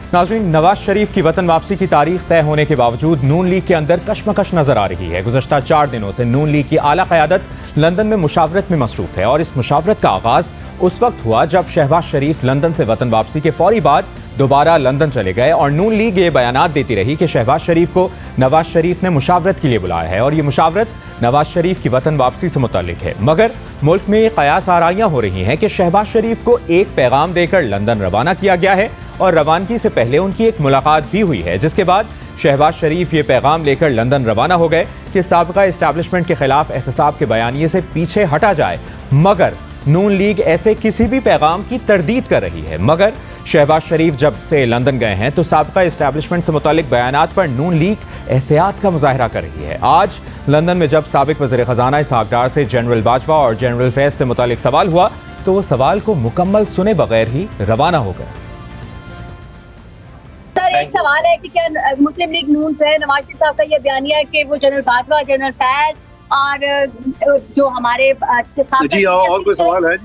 नाज़रीन, नवाज शरीफ की वतन वापसी की तारीख तय होने के बावजूद नून लीग के अंदर कशमकश नजर आ रही है। गुज़श्ता 4 दिनों से नून लीग की आला क़यादत लंदन में मुशावरत में मसरूफ है और इस मुशावरत का आगाज उस वक्त हुआ जब शहबाज शरीफ लंदन से वतन वापसी के फौरी बाद दोबारा लंदन चले गए और नून लीग ये बयानात देती रही कि शहबाज शरीफ को नवाज शरीफ ने मुशावरत के लिए बुलाया है और ये मुशावरत नवाज शरीफ की वतन वापसी से मुताल्लिक है। मगर मुल्क में ये कयास आराइयां हो रही हैं कि शहबाज शरीफ को एक पैगाम देकर लंदन रवाना किया गया है और रवानगी से पहले उनकी एक मुलाकात भी हुई है, जिसके बाद शहबाज शरीफ ये पैगाम लेकर लंदन रवाना हो गए कि साबिका इस्टेब्लिशमेंट के खिलाफ एहतसाब के बयानिए से पीछे हटा जाए। मगर नून लीग ऐसे किसी भी पैगाम की तरदीद कर रही है। मगर शहबाज शरीफ जब से लंदन गए हैं तो साबिका इस्टेब्लिशमेंट से मुतालिक बयानात पर नून लीग एहतियात का मुजाहरा कर रही है। आज लंदन में जब साबिक वज़ीर ख़ज़ाना इसहाक़ डार से जनरल बाजवा और जनरल फैज़ से मुतालिक सवाल हुआ तो वो सवाल को मुकम्मल सुने बगैर ही रवाना हो गए। सर, एक सवाल है कि क्या मुस्लिम लीग नून से नवाज शरीफ साहब का ये बयानिया है कि वो जनरल बाजवा, जनरल फैज़ और जो हमारे जी और कोई सवाल है?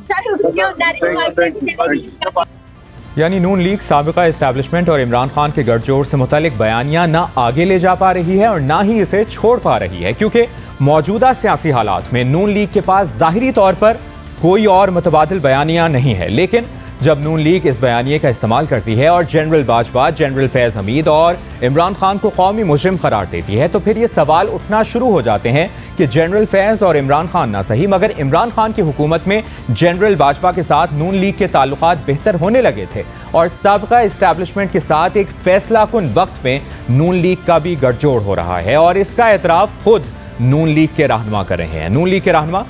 यानी नून लीग साबिका इस्टेब्लिशमेंट और इमरान खान के गठजोड़ से मुतालिक बयानिया ना आगे ले जा पा रही है और ना ही इसे छोड़ पा रही है, क्योंकि मौजूदा सियासी हालात में नून लीग के पास ज़ाहिरी तौर पर कोई और मुतबादिल बयानिया नहीं है। लेकिन जब नून लीग इस बयानिए का इस्तेमाल करती है और जनरल बाजवा, जनरल फैज़ हमीद और इमरान खान को कौमी मुजरिम करार देती है तो फिर ये सवाल उठना शुरू हो जाते हैं कि जनरल फैज़ और इमरान खान ना सही मगर इमरान खान की हुकूमत में जनरल बाजवा के साथ नून लीग के ताल्लुकात बेहतर होने लगे थे और साबिका इस्टेब्लिशमेंट के साथ एक फैसला कुन वक्त में नून लीग का भी गठजोड़ हो रहा है और इसका एतराफ़ खुद नून लीग के रहनुमा कर रहे हैं। नून लीग के रहनुमा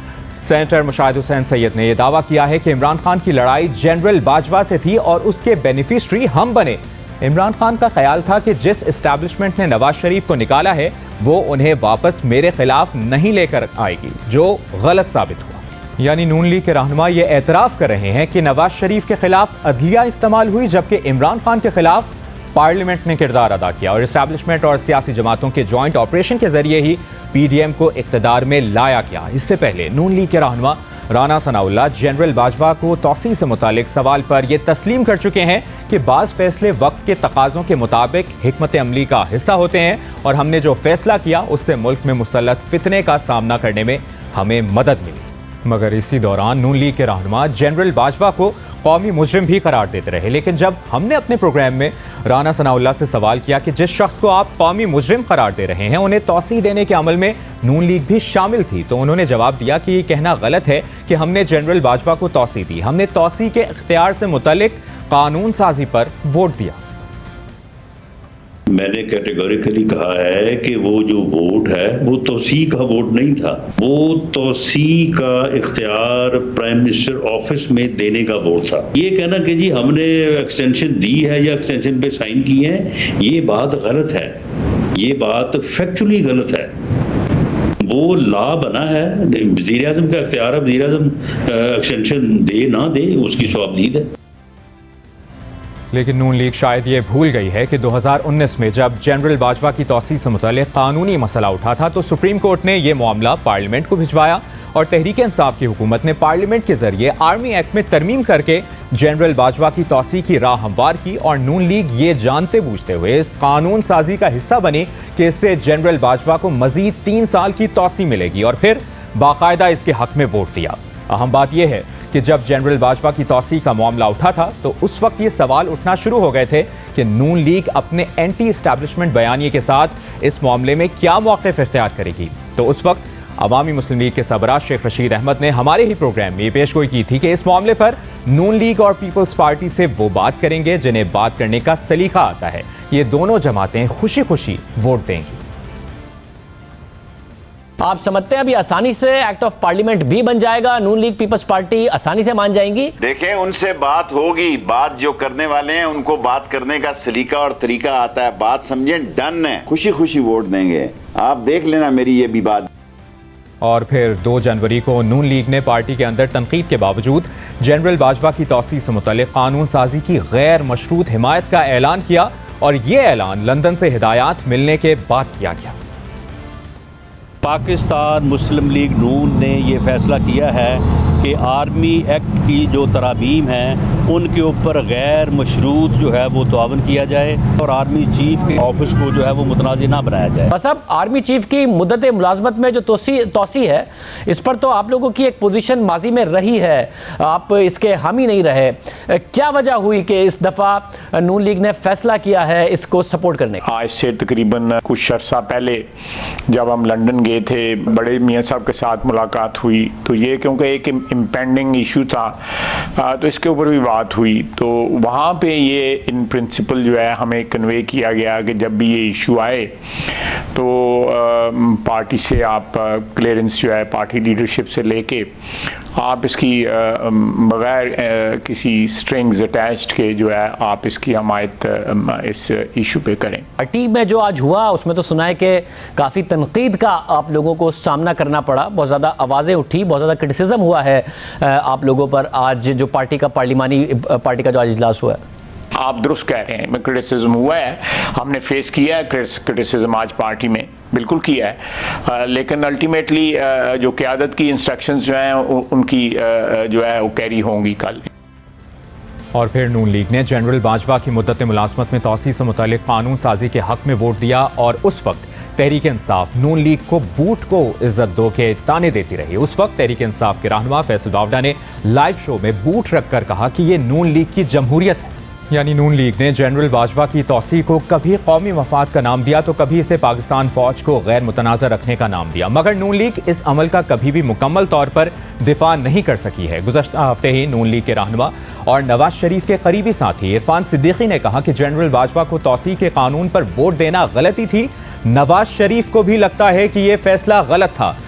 सेनेटर मुशाहिद हुसैन सैयद ने यह दावा किया है कि इमरान खान की लड़ाई जनरल बाजवा से थी और उसके बेनिफिशरी हम बने। इमरान खान का ख्याल था कि जिस एस्टैब्लिशमेंट ने नवाज शरीफ को निकाला है वो उन्हें वापस मेरे खिलाफ नहीं लेकर आएगी, जो गलत साबित हुआ। यानी नून लीग के रहनुमा ये एतराफ़ कर रहे हैं कि नवाज शरीफ के खिलाफ अदलिया इस्तेमाल हुई जबकि इमरान खान के खिलाफ पार्लियामेंट ने किरदार अदा किया और इस्टेब्लिशमेंट और सियासी जमातों के जॉइंट ऑपरेशन के जरिए ही पीडीएम को इक़्तिदार में लाया गया। इससे पहले नून लीग के रहनुमा राना सनाउल्लाह जनरल बाजवा को तौसी से मुतालिक सवाल पर यह तस्लीम कर चुके हैं कि बाज़ फैसले वक्त के तकाज़ों के मुताबिक हिकमत अमली का हिस्सा होते हैं और हमने जो फैसला किया उससे मुल्क में मुसल्लत फितने का सामना करने में हमें मदद मिली। मगर इसी दौरान नून लीग के रहनुमा जनरल बाजवा को कौमी मुजरिम भी करार देते रहे। लेकिन जब हमने अपने प्रोग्राम में राना सनाउल्लाह से सवाल किया कि जिस शख्स को आप कौमी मुजरिम करार दे रहे हैं उन्हें तौसी देने के अमल में नून लीग भी शामिल थी, तो उन्होंने जवाब दिया कि ये कहना गलत है कि हमने जनरल बाजवा को तौसी दी। हमने तौसी के इख्तियार से मुतल्लिक कानून साजी पर वोट दिया। मैंने कैटेगोरिकली कहा है कि वो जो वोट है वो तौसी का वोट नहीं था, वो तौसी का इख्तियार प्राइम मिनिस्टर ऑफिस में देने का वोट था। ये कहना कि जी हमने एक्सटेंशन दी है या एक्सटेंशन पे साइन किए हैं, ये बात गलत है, ये बात फैक्चुअली गलत है। वो लॉ बना है, वज़ीर आज़म का इख्तियार है, वज़ीर आज़म एक्सटेंशन दे ना दे उसकी स्वाबदीद है। लेकिन नून लीग शायद ये भूल गई है कि 2019 में जब जनरल बाजवा की तौसी से मुताल्लिक़ कानूनी मसला उठा था तो सुप्रीम कोर्ट ने यह मामला पार्लियामेंट को भिजवाया और तहरीक इंसाफ की हुकूमत ने पार्लियामेंट के जरिए आर्मी एक्ट में तरमीम करके जनरल बाजवा की तौसी की राह हमवार की और नून लीग ये जानते बूझते हुए इस कानून साजी का हिस्सा बनी कि इससे जनरल बाजवा को मजीद 3 साल की तौसी मिलेगी और फिर बाकायदा इसके हक में वोट दिया। अहम बात यह है कि जब जनरल बाजवा की तौसी का मामला उठा था तो उस वक्त ये सवाल उठना शुरू हो गए थे कि नून लीग अपने एंटी एस्टैब्लिशमेंट बयानिए के साथ इस मामले में क्या मौक़िफ़ इख्तियार करेगी। तो उस वक्त अवामी मुस्लिम लीग के सरबराह शेख रशीद अहमद ने हमारे ही प्रोग्राम में ये पेशगोई की थी कि इस मामले पर नून लीग और पीपल्स पार्टी से वो बात करेंगे जिन्हें बात करने का सलीका आता है। ये दोनों जमातें खुशी खुशी वोट देंगी। आप समझते हैं अभी आसानी से एक्ट ऑफ पार्लियामेंट भी बन जाएगा, नून लीग पीपल्स पार्टी आसानी से मान जाएंगी? देखें, उनसे बात होगी, बात जो करने वाले हैं उनको बात करने का सलीका और तरीका आता है। बात समझें, डन है, खुशी खुशी वोट देंगे, आप देख लेना मेरी ये भी बात। और फिर 2 जनवरी को नून लीग ने पार्टी के अंदर तनकीद के बावजूद जनरल बाजवा की तौसी से मुताल्लिक़ कानून साजी की गैर मशरूत हिमायत का ऐलान किया और ये ऐलान लंदन से हिदायत मिलने के बाद किया गया। पाकिस्तान मुस्लिम लीग नून ने ये फैसला किया है कि आर्मी एक्ट की जो तरामीम हैं उनके ऊपर गैर मशरूत जो है वो तआवन किया जाए और आर्मी चीफ के ऑफिस को जो है वो मुतनाज़ ना बनाया जाए। बस अब आर्मी चीफ की मुद्दत मुलाजमत में जो तोसी है, इस पर तो आप लोगों की एक पोजीशन माजी में रही है, आप इसके हामी नहीं रहे। क्या वजह हुई कि इस दफ़ा नून लीग ने फैसला किया है इसको सपोर्ट करने का? आज से तकरीबन कुछ अरसा पहले जब हम लंदन गए थे, बड़े मियाँ साहब के साथ मुलाकात हुई, तो ये क्योंकि एक इम्पेंडिंग इशू था तो इसके ऊपर भी बात हुई। तो वहाँ पे ये इन प्रिंसिपल जो है हमें कन्वे किया गया कि जब भी ये इशू आए तो पार्टी से आप क्लियरेंस जो है पार्टी लीडरशिप से लेके आप इसकी बगैर किसी स्ट्रिंग्स अटैच्ड के जो है आप इसकी हमायत इस इशू पे करें। पार्टी में जो आज हुआ उसमें तो सुना है कि काफ़ी तनकीद का आप लोगों को सामना करना पड़ा, बहुत ज़्यादा आवाज़ें उठी, बहुत ज़्यादा क्रिटिसिज्म हुआ है आप लोगों पर आज जो पार्टी का पार्लिमानी पार्टी का जो आज इजलास हुआ है। आप दुरुस्त कह रहे हैं, क्रिटिसिज्म हुआ है, हमने फेस किया है क्रिटिसिज्म आज पार्टी में, बिल्कुल किया है, लेकिन अल्टीमेटली जो क़यादत की इंस्ट्रक्शंस जो हैं उनकी जो है वो कैरी होंगी कल। और फिर नून लीग ने जनरल बाजवा की मुद्दत मुलाजमत में तौसी से मुतालिक कानून साजी के हक में वोट दिया और उस वक्त तहरीक इंसाफ नून लीग को बूट को इज्जत दो के ताने देती रही। उस वक्त तहरीक इंसाफ के रहनुमा फैसल दावड़ा ने लाइव शो में बूट रखकर कहा कि ये नून लीग की जमहूरियत है। यानी नून लीग ने जनरल बाजवा की तौसी को कभी कौमी मफाद का नाम दिया तो कभी इसे पाकिस्तान फौज को गैर मुतनाज़ा रखने का नाम दिया, मगर नून लीग इस अमल का कभी भी मुकम्मल तौर पर दिफा नहीं कर सकी है। गुज़श्ता हफ्ते ही नून लीग के रहनुमा और नवाज शरीफ के करीबी साथी इरफान सिद्दीकी ने कहा कि जनरल बाजवा को तौसी के कानून पर वोट देना गलती थी। नवाज शरीफ को भी लगता है कि यह फैसला गलत था।